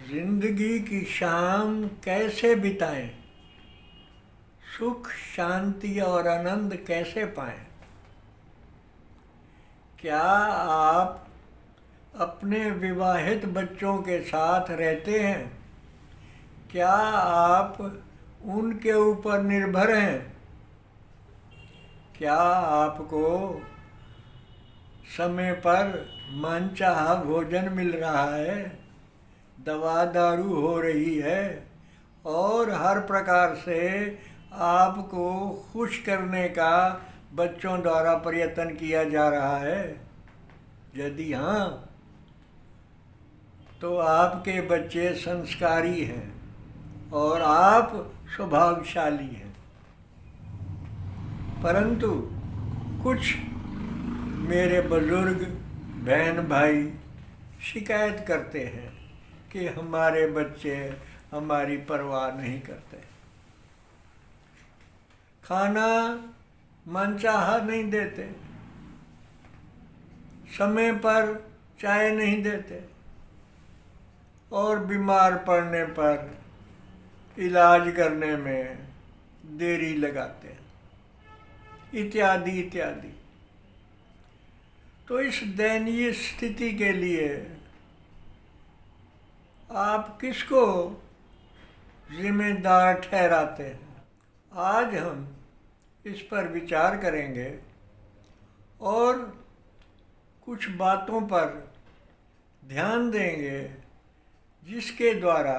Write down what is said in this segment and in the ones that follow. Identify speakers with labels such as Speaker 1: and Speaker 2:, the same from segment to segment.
Speaker 1: जिंदगी की शाम कैसे बिताएं, सुख शांति और आनंद कैसे पाएं। क्या आप अपने विवाहित बच्चों के साथ रहते हैं? क्या आप उनके ऊपर निर्भर हैं? क्या आपको समय पर मनचाहा भोजन मिल रहा है, दवा दारू हो रही है और हर प्रकार से आपको खुश करने का बच्चों द्वारा प्रयत्न किया जा रहा है? यदि हाँ, तो आपके बच्चे संस्कारी हैं और आप सौभाग्यशाली हैं। परंतु कुछ मेरे बुजुर्ग बहन भाई शिकायत करते हैं कि हमारे बच्चे हमारी परवाह नहीं करते, खाना मनचाहा नहीं देते, समय पर चाय नहीं देते और बीमार पड़ने पर इलाज करने में देरी लगाते हैं, इत्यादि इत्यादि। तो इस दयनीय स्थिति के लिए आप किसको जिम्मेदार ठहराते हैं? आज हम इस पर विचार करेंगे और कुछ बातों पर ध्यान देंगे जिसके द्वारा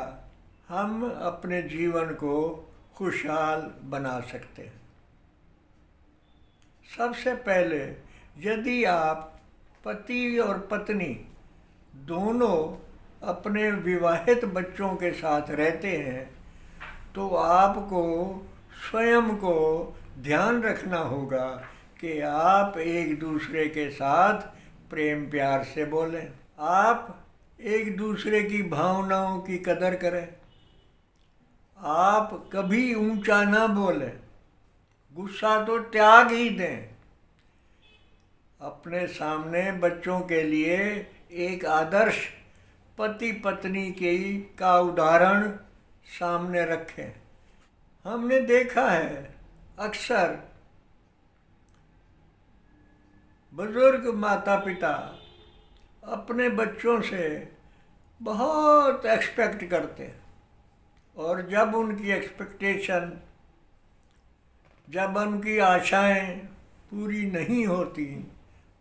Speaker 1: हम अपने जीवन को खुशहाल बना सकते हैं। सबसे पहले, यदि आप पति और पत्नी दोनों अपने विवाहित बच्चों के साथ रहते हैं तो आपको स्वयं को ध्यान रखना होगा कि आप एक दूसरे के साथ प्रेम प्यार से बोलें, आप एक दूसरे की भावनाओं की कदर करें, आप कभी ऊंचा ना बोलें, गुस्सा तो त्याग ही दें। अपने सामने बच्चों के लिए एक आदर्श पति पत्नी का उदाहरण सामने रखें। हमने देखा है अक्सर बुजुर्ग माता पिता अपने बच्चों से बहुत एक्सपेक्ट करते हैं और जब उनकी एक्सपेक्टेशन, जब उनकी आशाएं पूरी नहीं होती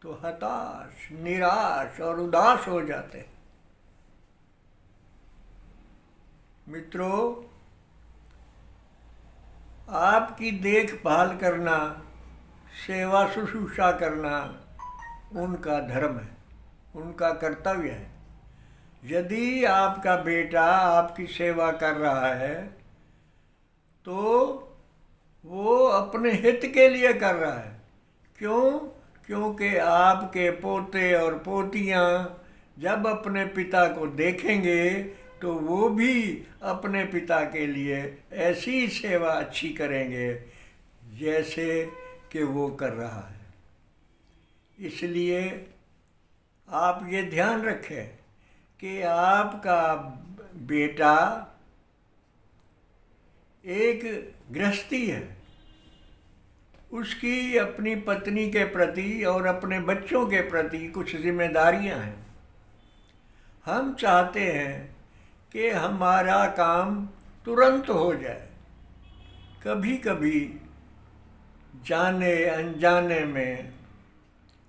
Speaker 1: तो हताश, निराश और उदास हो जाते हैं। मित्रों, आपकी देखभाल करना, सेवा शुश्रूषा करना उनका धर्म है, उनका कर्तव्य है। यदि आपका बेटा आपकी सेवा कर रहा है तो वो अपने हित के लिए कर रहा है। क्यों? क्योंकि आपके पोते और पोतियाँ जब अपने पिता को देखेंगे तो वो भी अपने पिता के लिए ऐसी सेवा अच्छी करेंगे जैसे कि वो कर रहा है। इसलिए आप ये ध्यान रखें कि आपका बेटा एक गृहस्थी है, उसकी अपनी पत्नी के प्रति और अपने बच्चों के प्रति कुछ जिम्मेदारियां हैं। हम चाहते हैं कि हमारा काम तुरंत हो जाए। कभी कभी जाने अनजाने में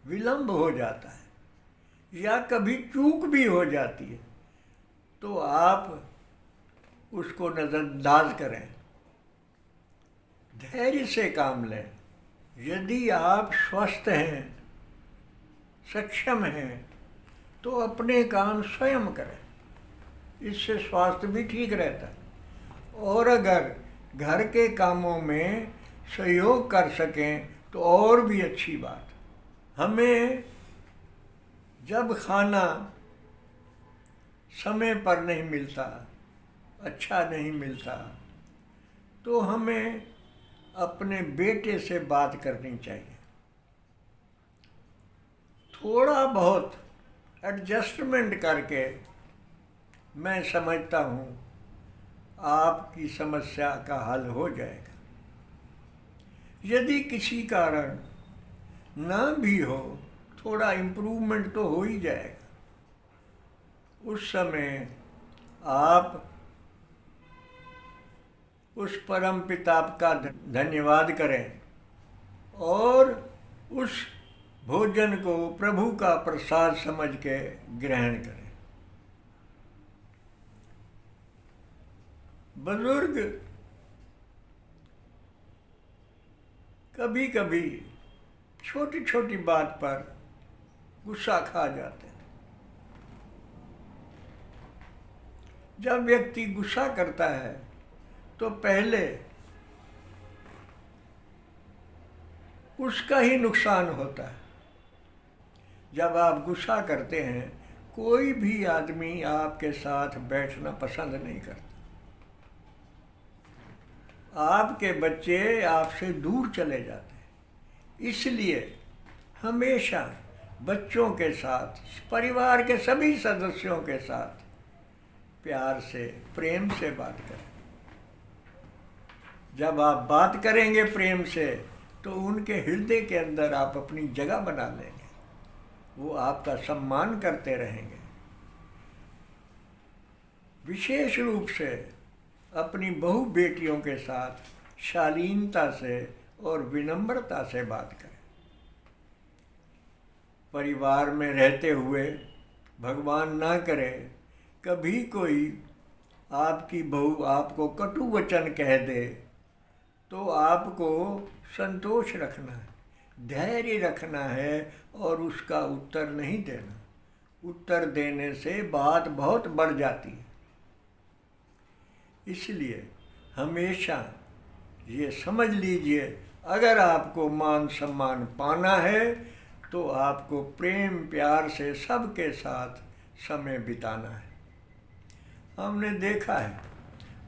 Speaker 1: विलंब हो जाता है या कभी चूक भी हो जाती है, तो आप उसको नज़रअंदाज करें, धैर्य से काम लें। यदि आप स्वस्थ हैं, सक्षम हैं, तो अपने काम स्वयं करें, इससे स्वास्थ्य भी ठीक रहता है। और अगर घर के कामों में सहयोग कर सकें तो और भी अच्छी बात। हमें जब खाना समय पर नहीं मिलता, अच्छा नहीं मिलता, तो हमें अपने बेटे से बात करनी चाहिए। थोड़ा बहुत एडजस्टमेंट करके मैं समझता हूँ आपकी समस्या का हल हो जाएगा। यदि किसी कारण ना भी हो, थोड़ा इम्प्रूवमेंट तो हो ही जाएगा। उस समय आप उस परम पिता का धन्यवाद करें और उस भोजन को प्रभु का प्रसाद समझ के ग्रहण करें। बुजुर्ग कभी कभी छोटी छोटी बात पर गुस्सा खा जाते हैं। जब व्यक्ति गुस्सा करता है तो पहले उसका ही नुकसान होता है। जब आप गुस्सा करते हैं, कोई भी आदमी आपके साथ बैठना पसंद नहीं करता। आपके बच्चे आपसे दूर चले जाते हैं। इसलिए हमेशा बच्चों के साथ, परिवार के सभी सदस्यों के साथ प्यार से, प्रेम से बात करें। जब आप बात करेंगे प्रेम से, तो उनके हृदय के अंदर आप अपनी जगह बना लेंगे। वो आपका सम्मान करते रहेंगे। विशेष रूप से अपनी बहू बेटियों के साथ शालीनता से और विनम्रता से बात करें। परिवार में रहते हुए भगवान ना करे कभी कोई आपकी बहू आपको कटु वचन कह दे, तो आपको संतोष रखना है, धैर्य रखना है और उसका उत्तर नहीं देना। उत्तर देने से बात बहुत बढ़ जाती है। इसलिए हमेशा ये समझ लीजिए, अगर आपको मान सम्मान पाना है तो आपको प्रेम प्यार से सबके साथ समय बिताना है। हमने देखा है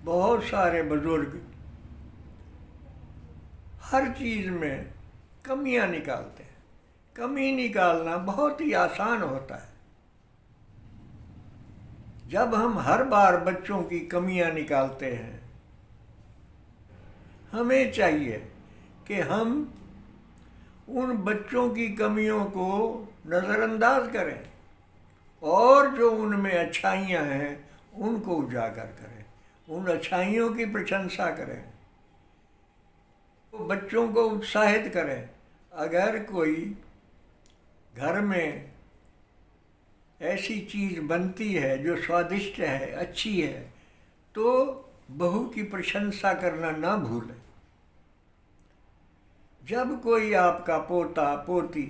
Speaker 1: बहुत सारे बुजुर्ग हर चीज़ में कमियां निकालते हैं। कमी निकालना बहुत ही आसान होता है। जब हम हर बार बच्चों की कमियां निकालते हैं, हमें चाहिए कि हम उन बच्चों की कमियों को नज़रअंदाज करें और जो उनमें अच्छाइयाँ हैं उनको उजागर करें, उन अच्छाइयों की प्रशंसा करें, तो बच्चों को उत्साहित करें। अगर कोई घर में ऐसी चीज़ बनती है जो स्वादिष्ट है, अच्छी है, तो बहू की प्रशंसा करना ना भूलें। जब कोई आपका पोता पोती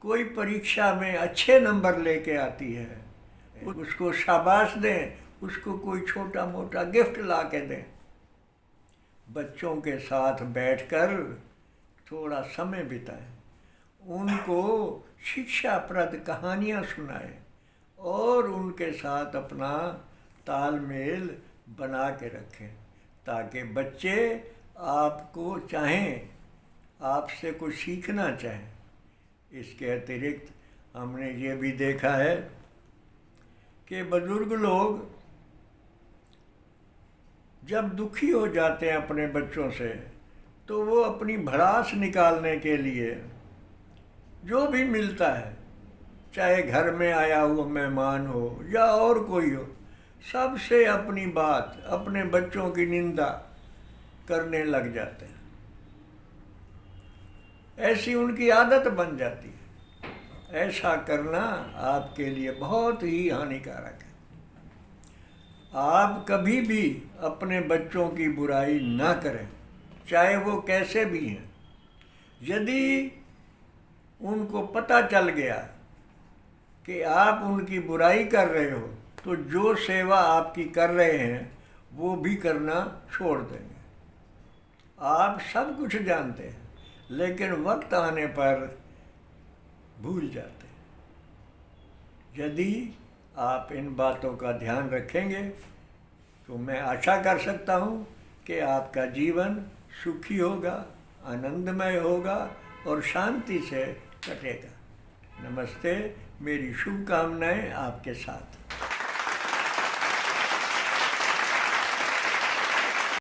Speaker 1: कोई परीक्षा में अच्छे नंबर लेके आती है, उसको शाबाश दें, उसको कोई छोटा मोटा गिफ्ट ला के दें। बच्चों के साथ बैठकर थोड़ा समय बिताएं, उनको शिक्षाप्रद कहानियाँ सुनाएं और उनके साथ अपना तालमेल बना के रखें, ताकि बच्चे आपको चाहें, आपसे कुछ सीखना चाहें। इसके अतिरिक्त हमने ये भी देखा है कि बुजुर्ग लोग जब दुखी हो जाते हैं अपने बच्चों से, तो वो अपनी भड़ास निकालने के लिए जो भी मिलता है, चाहे घर में आया हुआ मेहमान हो या और कोई हो, सबसे अपनी बात, अपने बच्चों की निंदा करने लग जाते हैं। ऐसी उनकी आदत बन जाती है। ऐसा करना आपके लिए बहुत ही हानिकारक है। आप कभी भी अपने बच्चों की बुराई ना करें, चाहे वो कैसे भी हैं। यदि उनको पता चल गया कि आप उनकी बुराई कर रहे हो, तो जो सेवा आपकी कर रहे हैं वो भी करना छोड़ देंगे। आप सब कुछ जानते हैं, लेकिन वक्त आने पर भूल जाते हैं। यदि आप इन बातों का ध्यान रखेंगे तो मैं आशा कर सकता हूँ कि आपका जीवन सुखी होगा, आनंदमय होगा और शांति से कटेगा। नमस्ते, मेरी शुभकामनाएं आपके साथ।